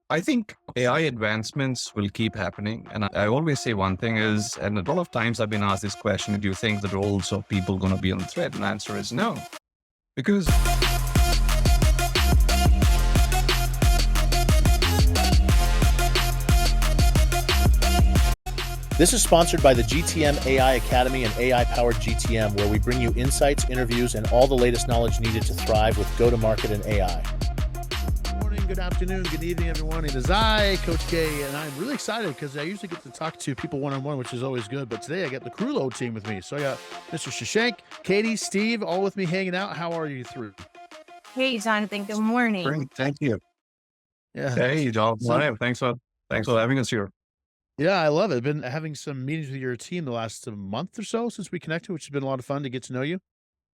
I think AI advancements will keep happening. And I always say one thing is, and a lot of times I've been asked this question, do you think the roles of people going to be on threat? And the answer is no. Because This is sponsored by the GTM AI Academy and AI-powered GTM, where we bring you insights, interviews, and all the latest knowledge needed to thrive with go-to-market and AI. Good morning, good afternoon, good evening, everyone. It is I, Coach K, and I'm really excited because I usually get to talk to people one-on-one, which is always good. But today I got the Kroolo team with me. So I got Mr. Shashank, Katie, Steve, all with me hanging out. How are you through? Hey, Jonathan. Good morning. great, thank you. Yeah. Hey, John. So- Thanks for having us here. Yeah, I love it. I've been having some meetings with your team the last month or so since we connected, which has been a lot of fun to get to know you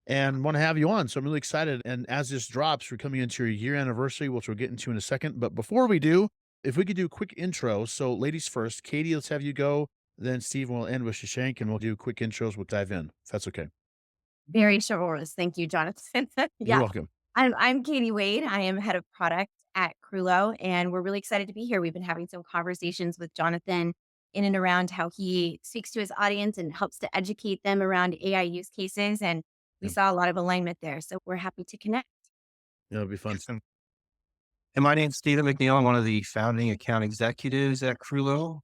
and want to have you on. So I'm really excited. And as this drops, we're coming into your year anniversary, which we'll get into in a second. But before we do, if we could do a quick intro. So ladies first, Katie, let's have you go. Then Steve will end with Shashank and we'll do quick intros. We'll dive in, if that's okay. Very chivalrous. Thank you, Jonathan. You're welcome. I'm Katie Wade. I am head of product at Kroolo, and we're really excited to be here. We've been having some conversations with Jonathan in and around how he speaks to his audience and helps to educate them around AI use cases. And we Yeah. saw a lot of alignment there. So we're happy to connect. Yeah, it'll be fun. And my name's Stephen MacNeil. I'm one of the founding account executives at Kroolo.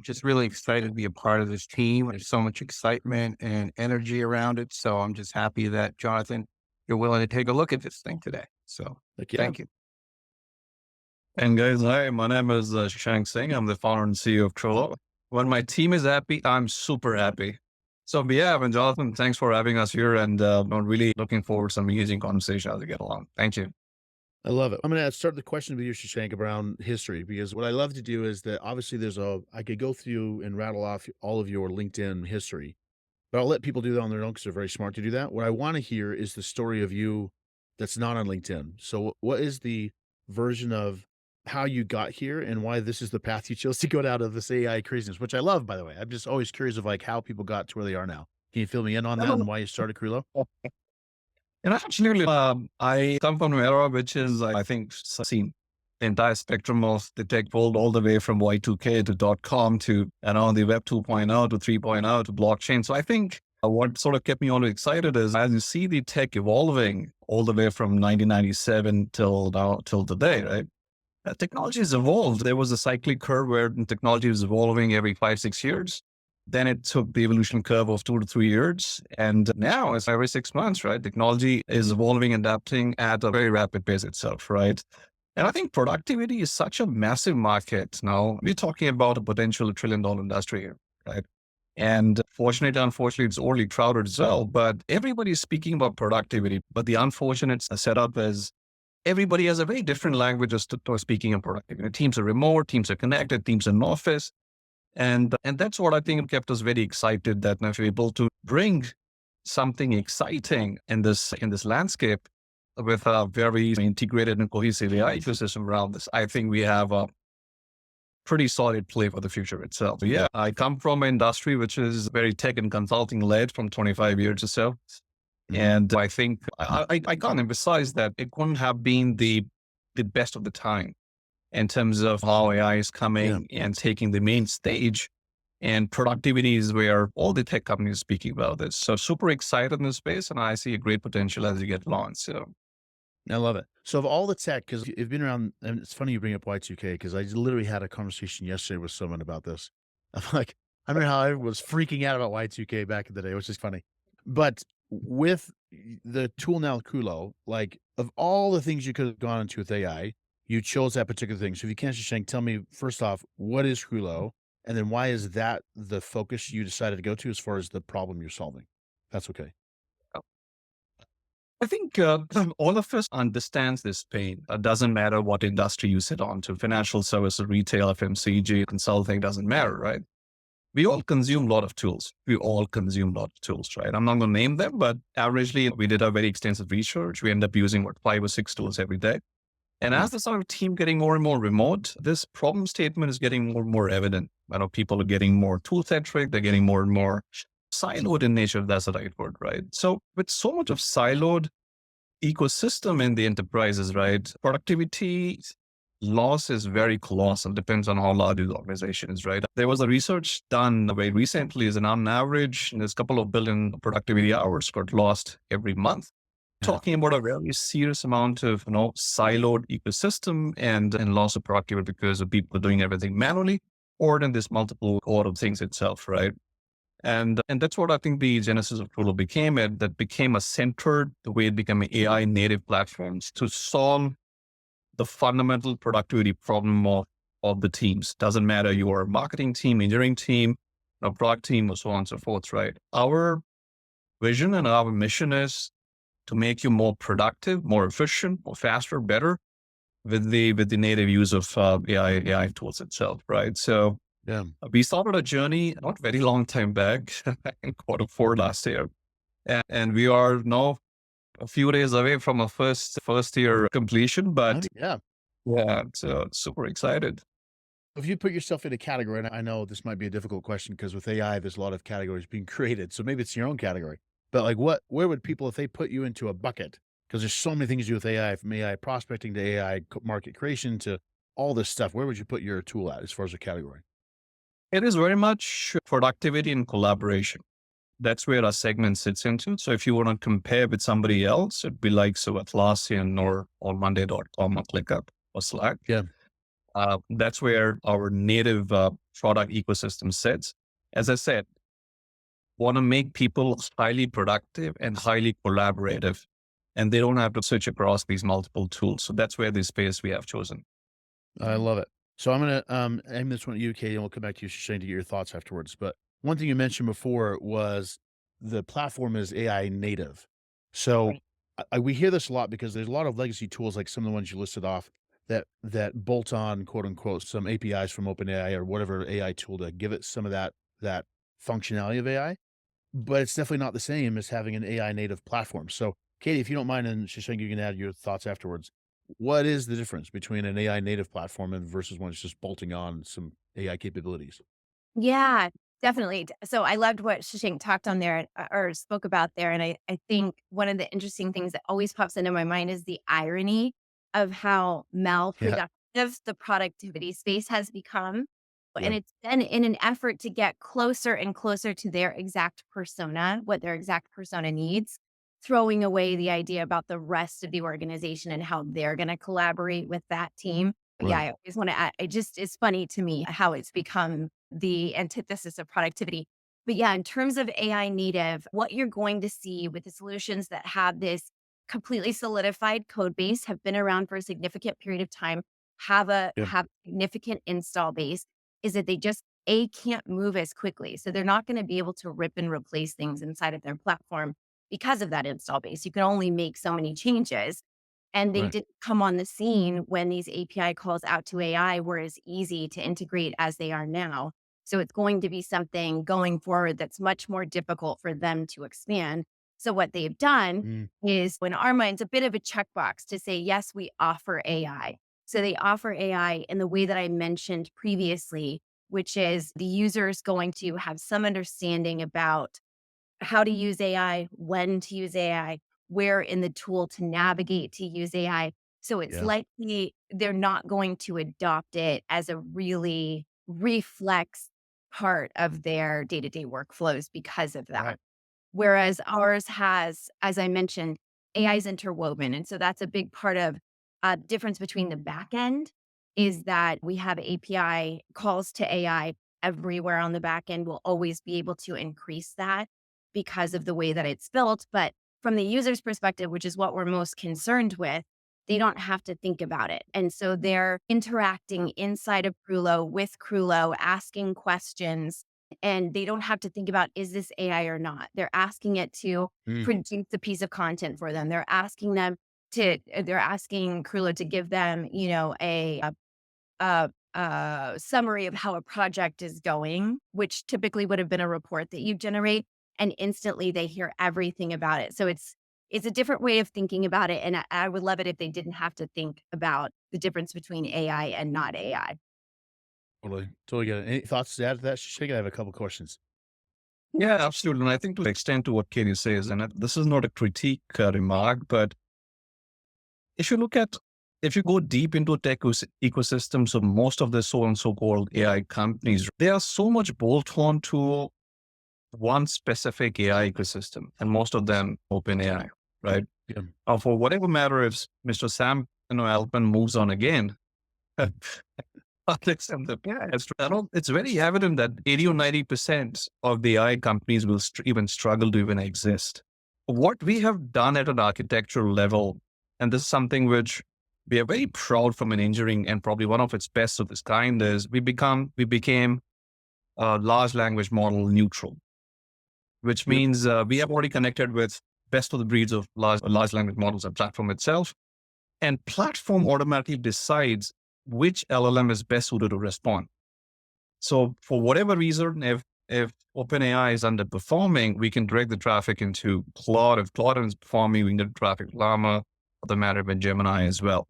Just really excited to be a part of this team. There's so much excitement and energy around it. So I'm just happy that, Jonathan, you're willing to take a look at this thing today. So thank you. And guys, hi, my name is Shashank Singh. I'm the founder and CEO of Kroolo. When my team is happy, I'm super happy. So yeah, and Jonathan, thanks for having us here. And I'm really looking forward to some amazing conversation as we get along. Thank you. I love it. I'm going to start the question with you, Shashank, around history, because what I love to do is that obviously I could go through and rattle off all of your LinkedIn history, but I'll let people do that on their own because they're very smart to do that. What I want to hear is the story of you that's not on LinkedIn. So what is the version of how you got here and why this is the path you chose to go down of this AI craziness, which I love, by the way. I'm just always curious of like how people got to where they are now. Can you fill me in on that and why you started Kroolo? And actually, I come from an era which is, I think, seen the entire spectrum of the tech world, all the way from Y2K to .com to, the web 2.0 to 3.0 to blockchain. So I think what sort of kept me always excited is as you see the tech evolving all the way from 1997 till now, till today, right? Technology has evolved. There was a cyclic curve where technology was evolving every 5-6 years. Then it took the evolution curve of 2 to 3 years. And now it's every 6 months, right? Technology is evolving, adapting at a very rapid pace itself, right? And I think productivity is such a massive market. Now we're talking about a potential $1 trillion industry here, right? And fortunately, unfortunately, it's already crowded as well, but everybody's speaking about productivity. But the unfortunate setup is everybody has a very different language as to speaking of productivity. Teams are remote, teams are connected, teams are in office. And that's what I think kept us very excited that now we're able to bring something exciting in this landscape with a very integrated and cohesive AI ecosystem around this. I think we have a pretty solid play for the future itself. So yeah, I come from an industry which is very tech and consulting led from 25 years or so. And I think I can't emphasize that it couldn't have been the best of the time in terms of how AI is coming and taking the main stage, and productivity is where all the tech companies are speaking about this. So super excited in this space, and I see a great potential as you get launched. So I love it. So of all the tech, because you've been around, and it's funny you bring up Y2K, because I literally had a conversation yesterday with someone about this. I'm like, I remember how I was freaking out about Y2K back in the day, which is funny. But with the tool now, Kroolo, like of all the things you could have gone into with AI, you chose that particular thing. So if you can, Shashank, tell me first off, what is Kroolo? And then why is that the focus you decided to go to as far as the problem you're solving? That's okay. I think all of us understands this pain. It doesn't matter what industry you sit on to, financial services, retail, FMCG, consulting, doesn't matter, right? We all consume a lot of tools. Right? I'm not going to name them, but averagely we did a very extensive research. We end up using 5 or 6 tools every day. And as the sort of team getting more and more remote, this problem statement is getting more and more evident. I know people are getting more tool-centric. They're getting more and more siloed in nature, if that's the right word, right? So with so much of siloed ecosystem in the enterprises, right, productivity loss is very colossal. Depends on how large the organization is, right? There was a research done very recently, is on average, there's a couple of billion productivity hours got lost every month. Yeah. Talking about a very serious amount of, siloed ecosystem and loss of productivity because of people doing everything manually, or in this multiple order of things itself, right? And that's what I think the genesis of Kroolo became. That became a centered, the way it became an AI native platforms to solve the fundamental productivity problem of the teams. Doesn't matter your marketing team, engineering team, product team, or so on and so forth, right? Our vision and our mission is to make you more productive, more efficient, more faster, better with the native use of AI tools itself, right? So Yeah. we started a journey not very long time back in quarter 4 last year, and we are now a few days away from a first year completion. But Yeah. yeah, so super excited. If you put yourself in a category, and I know this might be a difficult question because with AI, there's a lot of categories being created. So maybe it's your own category. But like where would people, if they put you into a bucket, because there's so many things to do with AI, from AI prospecting to AI market creation to all this stuff, where would you put your tool at as far as a category? It is very much productivity and collaboration. That's where our segment sits into. So if you want to compare with somebody else, it'd be like Atlassian or Monday.com or ClickUp or Slack. Yeah. That's where our native product ecosystem sits. As I said, want to make people highly productive and highly collaborative, and they don't have to switch across these multiple tools. So that's where the space we have chosen. I love it. So I'm going to aim this one at you, Katie, and we'll come back to you, Shashank, to get your thoughts afterwards. But one thing you mentioned before was the platform is AI native. So Right. we hear this a lot because there's a lot of legacy tools like some of the ones you listed off that bolt on, quote unquote, some APIs from OpenAI or whatever AI tool to give it some of that functionality of AI. But it's definitely not the same as having an AI native platform. So, Katie, if you don't mind, and Shashank, you can add your thoughts afterwards. What is the difference between an AI native platform and versus one that's just bolting on some AI capabilities? Yeah, definitely. So I loved what Shashank talked on there or spoke about there. And I think one of the interesting things that always pops into my mind is the irony of how Yeah. malproductive the productivity space has become. Yeah. And it's been in an effort to get closer and closer to their exact persona, what their exact persona needs, throwing away the idea about the rest of the organization and how they're going to collaborate with that team. But yeah, Right. I always want to add, it just is funny to me how it's become the antithesis of productivity. But yeah, in terms of AI native, what you're going to see with the solutions that have this completely solidified code base, have been around for a significant period of time, Yeah. have significant install base, is that they just can't move as quickly. So they're not going to be able to rip and replace things inside of their platform because of that install base. You can only make so many changes. And they Right. didn't come on the scene when these API calls out to AI were as easy to integrate as they are now. So it's going to be something going forward that's much more difficult for them to expand. So what they've done Mm, is, in our minds, a bit of a checkbox to say, yes, we offer AI. So they offer AI in the way that I mentioned previously, which is the user is going to have some understanding about how to use AI, when to use AI, where in the tool to navigate to use AI. So it's yeah. likely they're not going to adopt it as a really reflex part of their day-to-day workflows because of that. Right. Whereas ours has, as I mentioned, AI is interwoven. And so that's a big part of difference between the back end is that we have API calls to AI everywhere on the back end. We'll always be able to increase that because of the way that it's built. But from the user's perspective, which is what we're most concerned with, they don't have to think about it. And so they're interacting inside of Kroolo with Kroolo, asking questions, and they don't have to think about, is this AI or not? They're asking it to Mm, produce a piece of content for them. They're asking Kroolo to give them, a summary of how a project is going, which typically would have been a report that you generate, and instantly they hear everything about it. So it's a different way of thinking about it, and I would love it if they didn't have to think about the difference between AI and not AI. totally. Totally get it. Any thoughts to add to that? Shashank, I have a couple questions. Yeah, absolutely. And I think to extend to what Katie says, and this is not a critique remark, but if you look at if you go deep into tech ecosystems of most of the so-called AI companies, they are so much bolt on to one specific AI ecosystem, and most of them OpenAI, right? Yeah. For whatever matter, if Mr. Sam Altman moves on again, Alex and the it's very evident that 80 or 90% of the AI companies will even struggle to even exist. What we have done at an architectural level, and this is something which we are very proud from an engineering and probably one of its best of its kind, is we became large language model neutral, which means we have already connected with best of the breeds of large language models and platform itself. And platform automatically decides which LLM is best suited to respond. So for whatever reason, if OpenAI is underperforming, we can direct the traffic into Claude. If Claude is performing, we can direct traffic to Llama, for the matter with Gemini as well,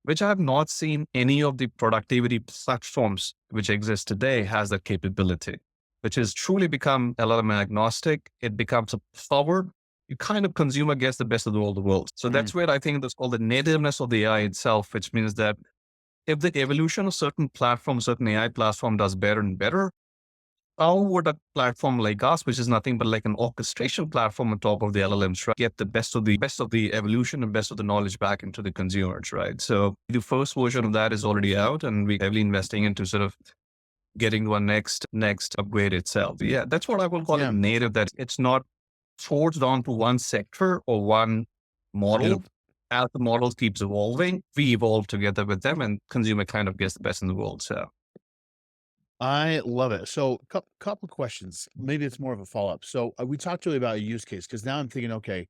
which I have not seen any of the productivity platforms which exist today has that capability, which has truly become LLM agnostic. It becomes a power. You kind of consumer gets the best of all the worlds. So that's where I think that's called the nativeness of the AI itself, which means that if the evolution of certain AI platform does better and better, how would a platform like us, which is nothing but like an orchestration platform on top of the LLMs, right, get the best of the evolution and best of the knowledge back into the consumers, right? So the first version of that is already out, and we're heavily investing into sort of getting one next upgrade itself. Yeah, that's what I will call it native, that it's not forced onto one sector or one model. As the model keeps evolving, we evolve together with them, and consumer kind of gets the best in the world. So I love it. So couple of questions. Maybe it's more of a follow-up. So we talked really about a use case, because now I'm thinking, okay,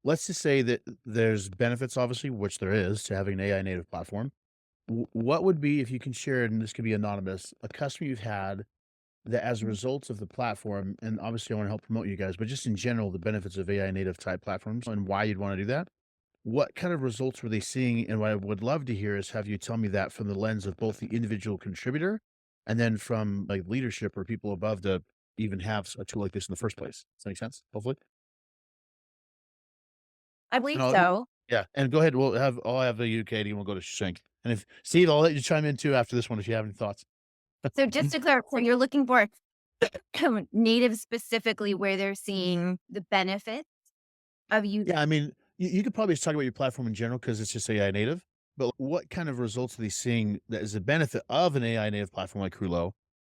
let's just say that there's benefits, obviously, which there is, to having an AI native platform. What would be, if you can share, and this could be anonymous, a customer you've had that as a result of the platform, and obviously I want to help promote you guys, but just in general, the benefits of AI native type platforms and why you'd want to do that? What kind of results were they seeing? And what I would love to hear is have you tell me that from the lens of both the individual contributor and then from like leadership or people above to even have a tool like this in the first place. Does that make sense? Hopefully. I believe And so. yeah. And go ahead. I'll have you, Katie, and we'll go to Shashank. And if Steve, I'll let you chime in too after this one if you have any thoughts. So just to clarify, you're looking for native specifically where they're seeing the benefits of you. Yeah, I mean, you could probably just talk about your platform in general because it's just AI native. But what kind of results are they seeing that is a benefit of an AI native platform like Kroolo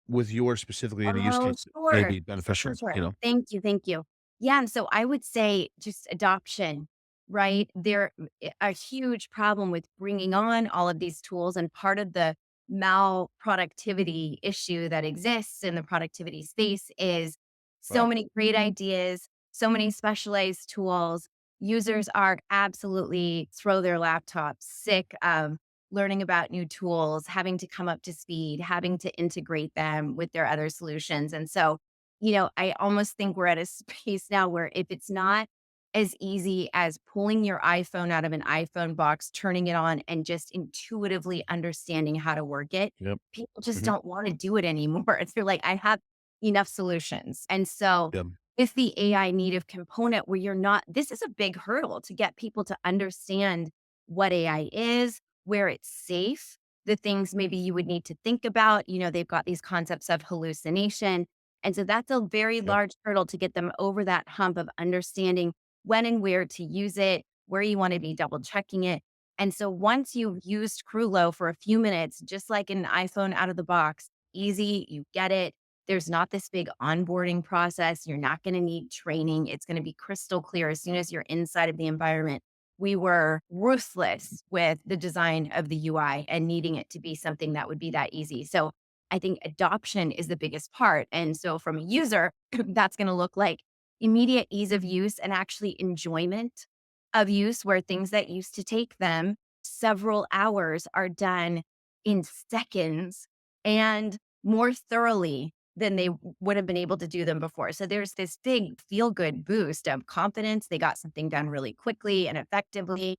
with yours specifically in a use Oh, case that may sure. be beneficial? Sure. Thank you. Thank you. Yeah. And so I would say just adoption, right? There a huge problem with bringing on all of these tools, and part of the malproductivity issue that exists in the productivity space is so Right. many great ideas, so many specialized tools. Users are absolutely throw their laptops, sick of learning about new tools, having to come up to speed, having to integrate them with their other solutions. And so, I almost think we're at a space now where if it's not as easy as pulling your iPhone out of an iPhone box, turning it on, and just intuitively understanding how to work it, Yep. people just Mhm. don't want to do it anymore. It's like, I have enough solutions. And so, Yep. with the AI native component, where this is a big hurdle to get people to understand what AI is, where it's safe, the things maybe you would need to think about. They've got these concepts of hallucination. And so that's a very Yep. large hurdle to get them over that hump of understanding when and where to use it, where you want to be double checking it. And so once you've used Kroolo for a few minutes, just like an iPhone out of the box, easy, you get it. There's not this big onboarding process. You're not going to need training. It's going to be crystal clear as soon as you're inside of the environment. We were ruthless with the design of the UI and needing it to be something that would be that easy. So I think adoption is the biggest part. And so from a user, that's going to look like immediate ease of use and actually enjoyment of use, where things that used to take them several hours are done in seconds and more thoroughly than they would have been able to do them before. So there's this big feel good boost of confidence. They got something done really quickly and effectively.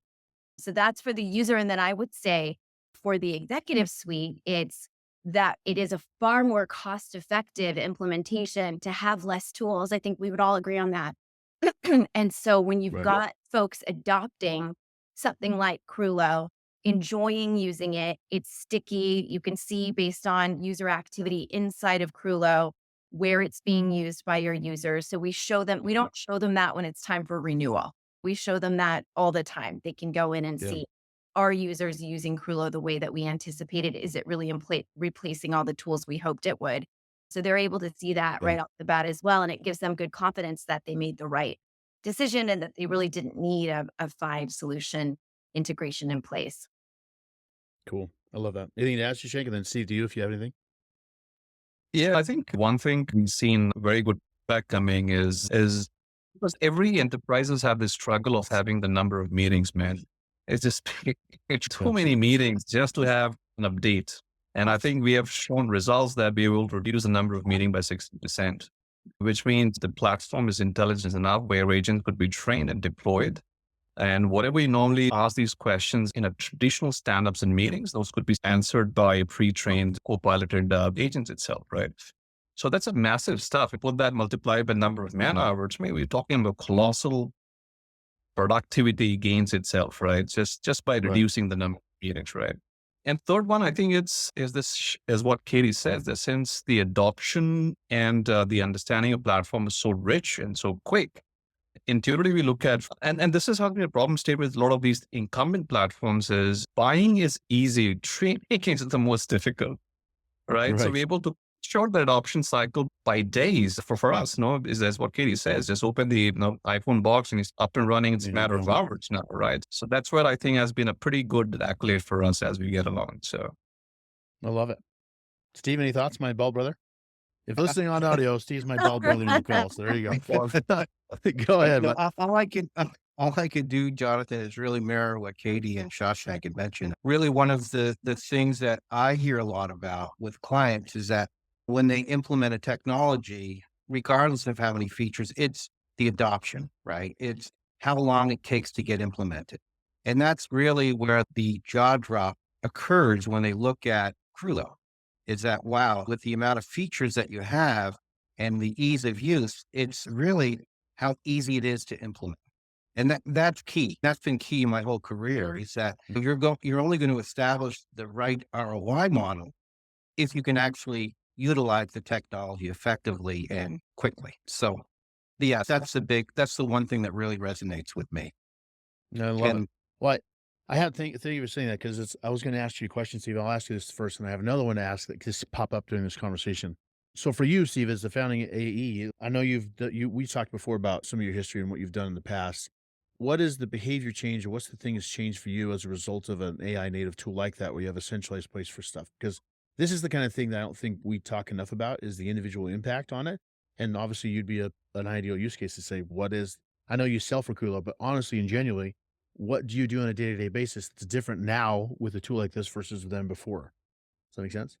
So that's for the user. And then I would say for the executive suite, it's that it is a far more cost effective implementation to have less tools. I think we would all agree on that. And so when you've Right. got folks adopting something like Kroolo, enjoying using it. It's sticky. You can see based on user activity inside of Kroolo where it's being used by your users. So we show them, we don't show them that when it's time for renewal. We show them that all the time. They can go in and Yeah. see, are users using Kroolo the way that we anticipated? Is it really replacing all the tools we hoped it would? So they're able to see that Yeah. right off the bat as well. And it gives them good confidence that they made the right decision and that they really didn't need a five solution integration in place. Cool. I love that. Anything to ask you, Shank? And then Steve, do you if you have anything? Yeah, I think one thing we've seen very good feedback coming is because every enterprises have this struggle of having the number of meetings, man. It's just it's too Yeah. many meetings just to have an update. And I think we have shown results that we will reduce the number of meetings by 60%, which means the platform is intelligent enough where agents could be trained and deployed. And whatever we normally ask these questions in a traditional stand-ups and meetings, those could be answered by pre-trained, co-piloted agents itself, right? So that's a massive stuff. We put that multiplied by number of man hours, maybe we're talking about colossal productivity gains itself, right? Just by Right. reducing the number of meetings, right? And third one, I think is what Katie says, that since the adoption and the understanding of platform is so rich and so quick, intuitively we look at, and this is how the problem state with a lot of these incumbent platforms is buying is easy, trade making is the most difficult, right? So Right. we're able to short that adoption cycle by days for us, is as what Katie says, just open the iPhone box and it's up and running. It's a Yeah, matter of yeah. hours now, right? So that's what I think has been a pretty good accolade for us as we get along. So I love it. Steve, any thoughts, my bald brother? If listening on audio, Steve's my bald brother in the call. So there you go. Go ahead. No, bud. all I could do, Jonathan, is really mirror what Katie and Shashank had mentioned. Really, one of the things that I hear a lot about with clients is that when they implement a technology, regardless of how many features, it's the adoption, right? It's how long it takes to get implemented. And that's really where the jaw drop occurs when they look at Kroolo, is that, wow, with the amount of features that you have and the ease of use, it's really how easy it is to implement. And that's key. That's been key in my whole career, is that you're only going to establish the right ROI model if you can actually utilize the technology effectively and quickly. So yeah, that's the one thing that really resonates with me. No, I love it. And Well, I had think you were saying that because I was going to ask you a question, Steve. I'll ask you this first, and I have another one to ask that just pop up during this conversation. So for you, Steve, as the founding AE, I know we talked before about some of your history and what you've done in the past. What is the behavior change, or what's the thing that's changed for you as a result of an AI native tool like that, where you have a centralized place for stuff? Because this is the kind of thing that I don't think we talk enough about, is the individual impact on it. And obviously, you'd be an ideal use case to say, what is? I know you sell for Kroolo, but honestly and genuinely, what do you do on a day-to-day basis that's different now with a tool like this versus than before? Does that make sense?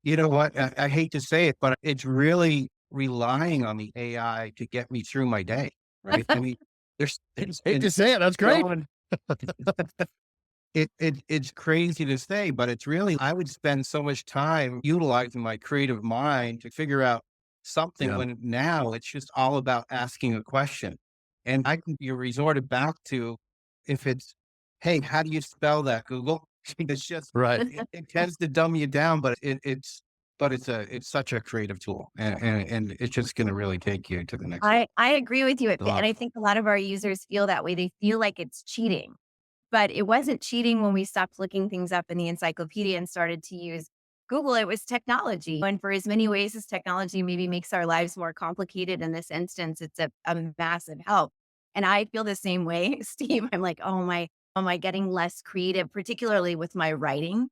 you know what? I hate to say it, but it's really relying on the AI to get me through my day, right? I mean, Hate to say it, that's great. It's crazy to say, but it's really, I would spend so much time utilizing my creative mind to figure out something, Yeah. when now it's just all about asking a question. And you resorted back to, if it's, hey, how do you spell that, Google? It's just, Right. it tends to dumb you down, but it's such a creative tool, and it's just going to really take you to the next level. I agree with you. A lot. And I think a lot of our users feel that way. They feel like it's cheating, but it wasn't cheating when we stopped looking things up in the encyclopedia and started to use Google. It was technology. And for as many ways as technology maybe makes our lives more complicated, in this instance, it's a massive help. And I feel the same way, Steve. I'm like, oh my, am I getting less creative, particularly with my writing?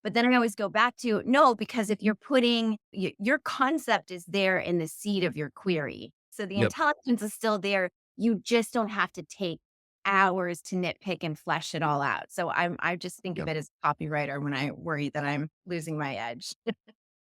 But then I always go back to, no, because if you're putting your concept is there in the seed of your query. So the Yep. intelligence is still there. You just don't have to take hours to nitpick and flesh it all out. So I just think of Yep. it as a copywriter when I worry that I'm losing my edge.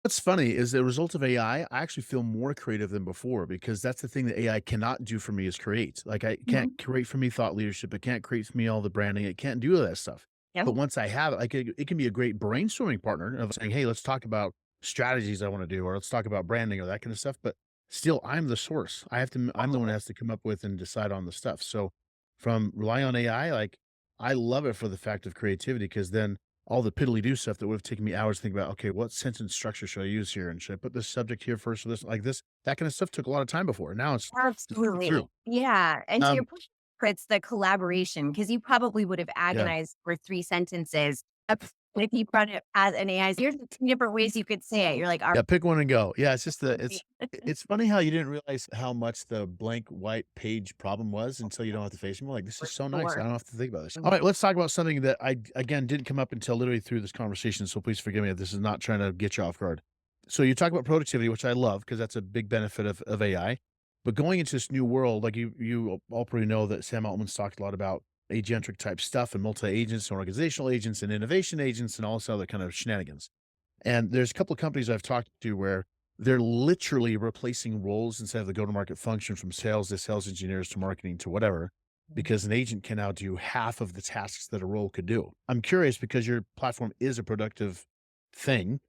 What's funny is the result of AI, I actually feel more creative than before, because that's the thing that AI cannot do for me, is create. Like, I can't create for me thought leadership. It can't create for me all the branding. It can't do all that stuff. Yep. But once I have it, like, it can be a great brainstorming partner of saying, hey, let's talk about strategies I want to do, or let's talk about branding or that kind of stuff. But still, I'm the source. I'm the one that has to come up with and decide on the stuff. So from relying on AI, like, I love it for the fact of creativity because then all the piddly do stuff that would have taken me hours to think about, okay, what sentence structure should I use here? And should I put this subject here first or this like this? That kind of stuff took a lot of time before. Now it's just through. Absolutely. Yeah. And to your Um, point, it's the collaboration because you probably would have yeah. agonized for 3 sentences if you brought it as an AI. Here's the 2 different ways you could say it. You're like, all Yeah, pick one and go. Yeah, it's just right. it's funny how you didn't realize how much the blank white page problem was until you don't have to face them. Like, this For is so nice. I sure. don't have to think about this. All Mhm. right, let's talk about something that I again didn't come up until literally through this conversation. So please forgive me if this is not trying to get you off guard. So you talk about productivity, which I love because that's a big benefit of AI. But going into this new world, like you all probably know that Sam Altman's talked a lot about agentic type stuff and multi agents and organizational agents and innovation agents and all this other kind of shenanigans. And there's a couple of companies I've talked to where they're literally replacing roles instead of the go-to-market function from sales to sales engineers to marketing to whatever, because an agent can now do half of the tasks that a role could do. I'm curious because your platform is a productive thing.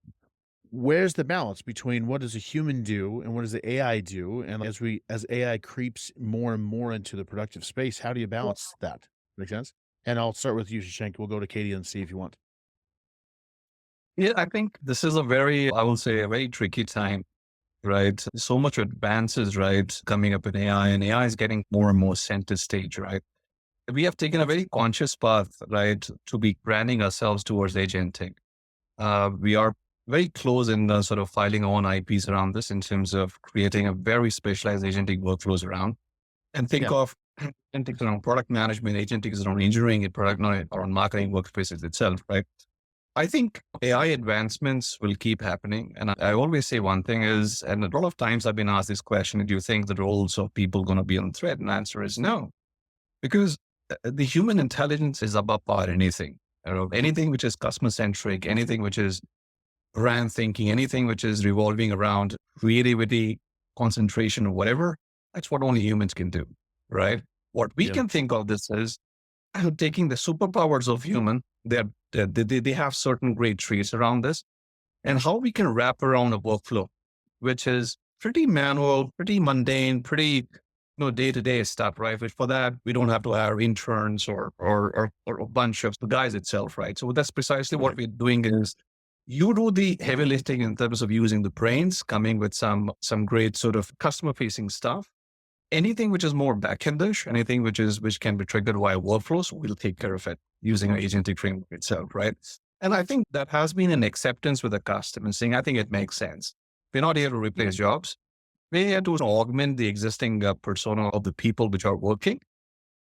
Where's the balance between what does a human do and what does the AI do? And as AI creeps more and more into the productive space, how do you balance that? Make sense? And I'll start with you, Shashank. We'll go to Katie and see if you want. Yeah, I think this is a very, I will say, a very tricky time, right? So much advances, right, coming up in AI, and AI is getting more and more center stage, right? We have taken a very conscious path, right, to be branding ourselves towards agentic. We are very close in sort of filing our own IPs around this in terms of creating a very specialized agentic workflows around. And think Yeah. of agentic around product management, agentic is around engineering, and product around marketing workspaces itself, right? I think AI advancements will keep happening. And I always say one thing is, and a lot of times I've been asked this question, do you think the roles of people going to be on threat? And the answer is no, because the human intelligence is above par anything. You know, anything which is customer centric, anything which is brand thinking, anything which is revolving around creativity, concentration, or whatever, that's what only humans can do, right? What we Yeah. can think of this is taking the superpowers of human, they have certain great traits around this, and how we can wrap around a workflow, which is pretty manual, pretty mundane, pretty day-to-day stuff, right? Which for that, we don't have to hire interns or a bunch of the guys itself, right? So that's precisely what we're doing is you do the heavy lifting in terms of using the brains, coming with some great sort of customer facing stuff. Anything which is more backendish, anything which can be triggered via workflows, we'll take care of it using our agentic framework itself, right? And I think that has been an acceptance with the customer saying, I think it makes sense. We're not here to replace jobs. We're here to augment the existing persona of the people which are working.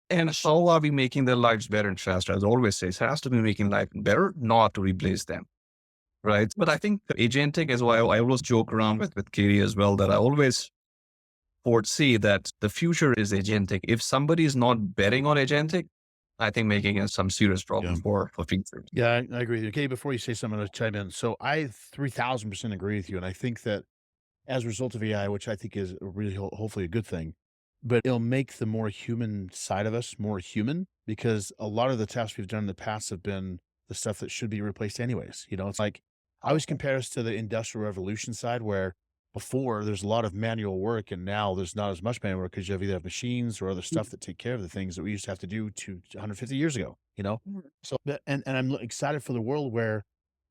And how are we making their lives better and faster? As I always say, it has to be making life better, not to replace them, right? But I think agentic is why I always joke around with Katie as well, that I always foresee that the future is agentic. If somebody is not betting on agentic, I think making it some serious problem Yeah. for future. Yeah, I agree with you. Okay, before you say something, I'm gonna chime in. So I 3000% agree with you. And I think that as a result of AI, which I think is a really hopefully a good thing, but it'll make the more human side of us more human because a lot of the tasks we've done in the past have been the stuff that should be replaced anyways. It's like I always compare us to the industrial revolution side where before there's a lot of manual work and now there's not as much manual work because you have either have machines or other stuff that take care of the things that we used to have to do 150 years ago. Mhm. So, and I'm excited for the world where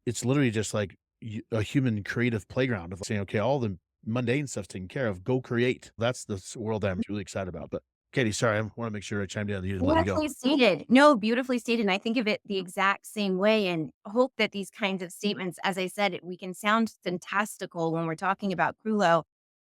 it's literally just like a human creative playground of saying, okay, all the mundane stuff's taken care of. Go create. That's the world I'm really excited about. But Katie, sorry, I want to make sure I chimed in on you and let you go. Beautifully stated. No, beautifully stated. And I think of it the exact same way and hope that these kinds of statements, as I said, we can sound fantastical when we're talking about Kroolo,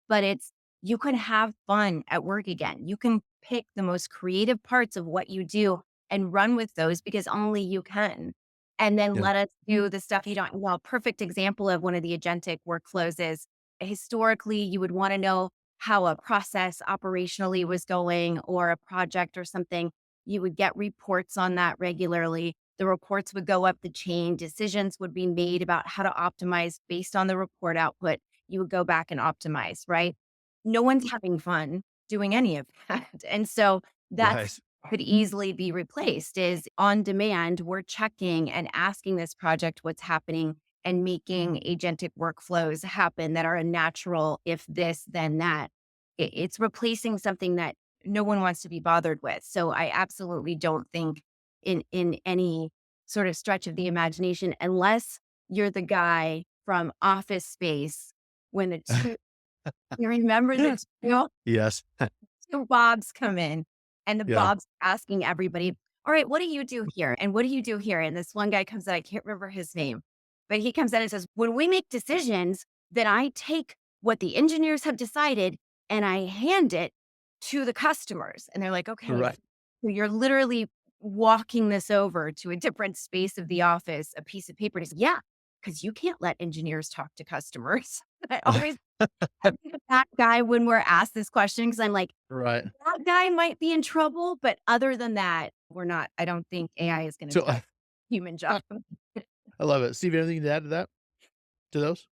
but it's you can have fun at work again. You can pick the most creative parts of what you do and run with those because only you can. And then Yeah. let us do the stuff you don't. Well, perfect example of one of the agentic workflows is historically you would want to know how a process operationally was going or a project or something, you would get reports on that regularly. The reports would go up the chain. Decisions would be made about how to optimize based on the report output. You would go back and optimize, right? No one's having fun doing any of that. And so that's Right. could easily be replaced is on demand. We're checking and asking this project what's happening and making agentic workflows happen that are a natural, if this, then that. It's replacing something that no one wants to be bothered with. So I absolutely don't think in any sort of stretch of the imagination, unless you're the guy from Office Space when the two, you remember the two, Yes. two Bobs come in and the Yeah. Bob's asking everybody, all right, what do you do here? And what do you do here? And this one guy comes in, I can't remember his name, but he comes in and says, when we make decisions, then I take what the engineers have decided and I hand it to the customers. And they're like, okay, Right. so you're literally walking this over to a different space of the office, a piece of paper. And he's, yeah, because you can't let engineers talk to customers. I always I think of that guy when we're asked this question because I'm like, Right. that guy might be in trouble, but other than that, we're not. I don't think AI is going to So take human job. I love it. Steve, anything to add to that? To those?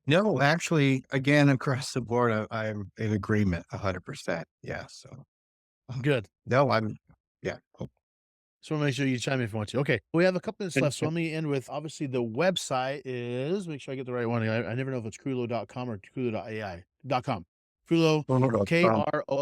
No, actually, again, across the board, I'm in agreement 100%. Yeah. So, Good. no, yeah. So want to make sure you chime in if you want to. Okay. We have a couple minutes left. So let me end with, obviously, the website is, make sure I get the right one. I never know if it's Kroolo.com or Kroolo.ai.com. Kroolo,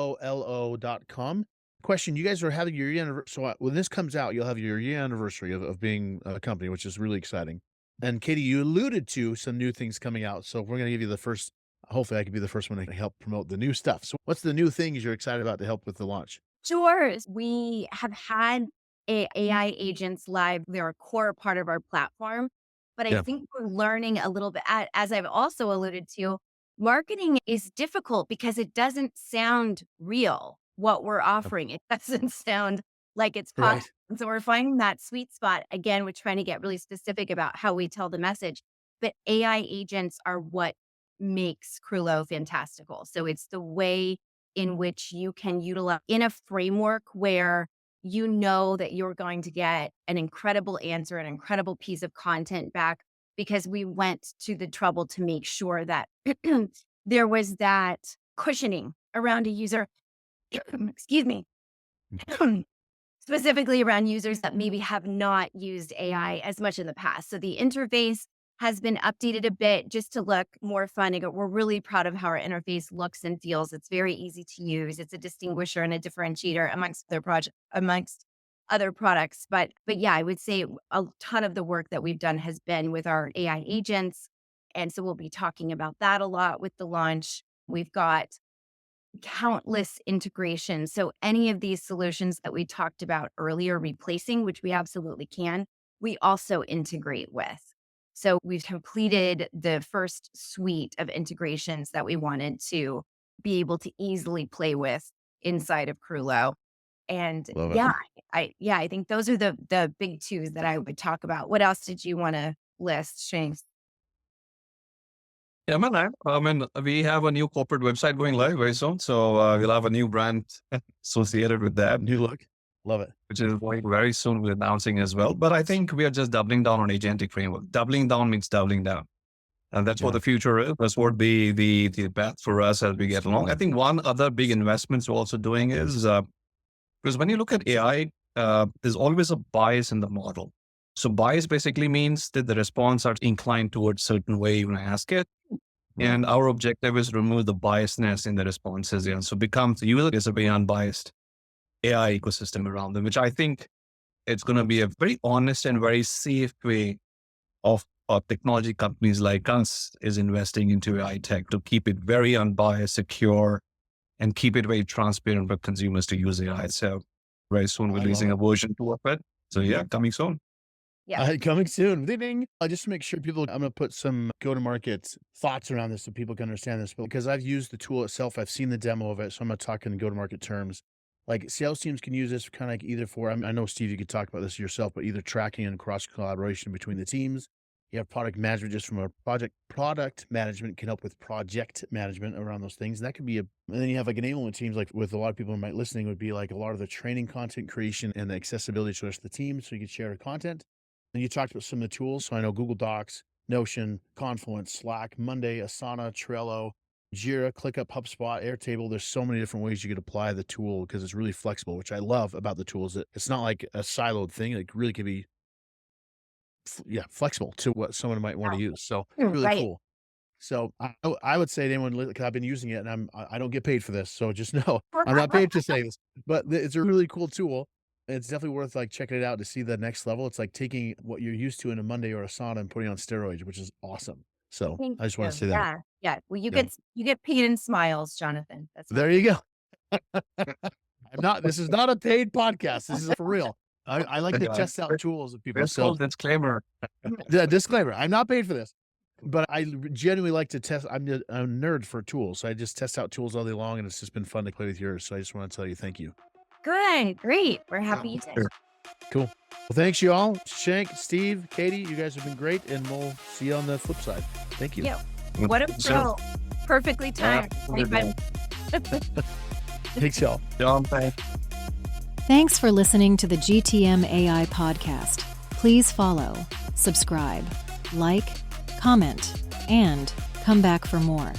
Kroolo.com. Question, you guys are having your year anniversary. So when this comes out, you'll have your year anniversary of being a company, which is really exciting. And Katie, you alluded to some new things coming out. So we're going to give you the first, hopefully I can be the first one to help promote the new stuff. So what's the new things you're excited about to help with the launch? Sure. We have had AI agents live. They're a core part of our platform. But I Yeah. think we're learning a little bit, as I've also alluded to, marketing is difficult because it doesn't sound real what we're offering. It doesn't sound like it's possible. Right. And so we're finding that sweet spot. Again, we're trying to get really specific about how we tell the message. But AI agents are what makes Kroolo fantastical. So it's the way in which you can utilize in a framework where you know that you're going to get an incredible answer, an incredible piece of content back, because we went to the trouble to make sure that there was that cushioning around a user, excuse me, specifically around users that maybe have not used AI as much in the past. So the interface has been updated a bit just to look more fun. And we're really proud of how our interface looks and feels. It's very easy to use. It's a distinguisher and a differentiator amongst other products. But yeah, I would say a ton of the work that we've done has been with our AI agents. And so we'll be talking about that a lot with the launch. We've got countless integrations. So any of these solutions that we talked about earlier, replacing, which we absolutely can, we also integrate with. So we've completed the first suite of integrations that we wanted to be able to easily play with inside of Kroolo. And Love it. I think those are the big twos that I would talk about. What else did you want to list, Shane? Yeah, man. I mean, we have a new corporate website going live very soon. So we'll have a new brand associated with that, New look. Love it. which is going very soon we're announcing as well. But I think we are just doubling down on agentic framework. Doubling down means doubling down. And that's what Yeah. the future is. That's what the path for us as we get along. I think one other big investments we're also doing is because when you look at AI, there's always a bias in the model. So bias basically means that the response are inclined towards certain way when I ask it. And our objective is to remove the biasness in the responses. And so becomes the user is a very unbiased AI ecosystem around them, which I think it's going to be a very honest and very safe way of technology companies like us is investing into AI tech to keep it very unbiased, secure, and keep it very transparent for consumers to use AI. So very soon we're I releasing a love version 2 of it. So yeah, coming soon. Yeah. Coming soon. Ding, ding. Just to make sure people, I'm going to put some go-to-market thoughts around this so people can understand this. But because I've used the tool itself, I've seen the demo of it. So I'm going to talk in go-to-market terms. Like sales teams can use this kind of like either for, I know, Steve, you could talk about this yourself, but either tracking and cross collaboration between the teams. You have product management just from a product management can help with project management around those things. And that could be and then you have like enablement teams, like with a lot of people who might listening would be like a lot of the training content creation and the accessibility to the rest of the team. So you can share the content. And you talked about some of the tools. So I know Google Docs, Notion, Confluence, Slack, Monday, Asana, Trello, Jira, ClickUp, HubSpot, Airtable. There's so many different ways you could apply the tool because it's really flexible, which I love about the tools. It's not like a siloed thing. It really can be flexible to what someone might want to use. So really Right. cool. So I would say to anyone, because I've been using it and I don't get paid for this. So just know I'm not paid to say this, but it's a really cool tool. It's definitely worth like checking it out to see the next level. It's like taking what you're used to in a Monday or a sauna and putting on steroids, which is awesome. So Thank I just want you. to say that. Yeah. Yeah. Well, Yeah. you get paid in smiles, Jonathan. That's There you go. This is not a paid podcast. This is for real. I like to Yeah. test out tools of people. It's called disclaimer. The disclaimer, I'm not paid for this, but I genuinely like to test. I'm a nerd for tools. So I just test out tools all day long, and it's just been fun to play with yours. So I just want to tell you thank you. good. Great. We're happy you did. Sure. Cool. Well, thanks you all. Shank, Steve, Katie, you guys have been great, and we'll see you on the flip side. Thank you. Yeah. What a Sure. pro. Perfectly timed. Thanks y'all. John, thanks. Thanks for listening to the GTM AI podcast. Please follow, subscribe, like, comment, and come back for more.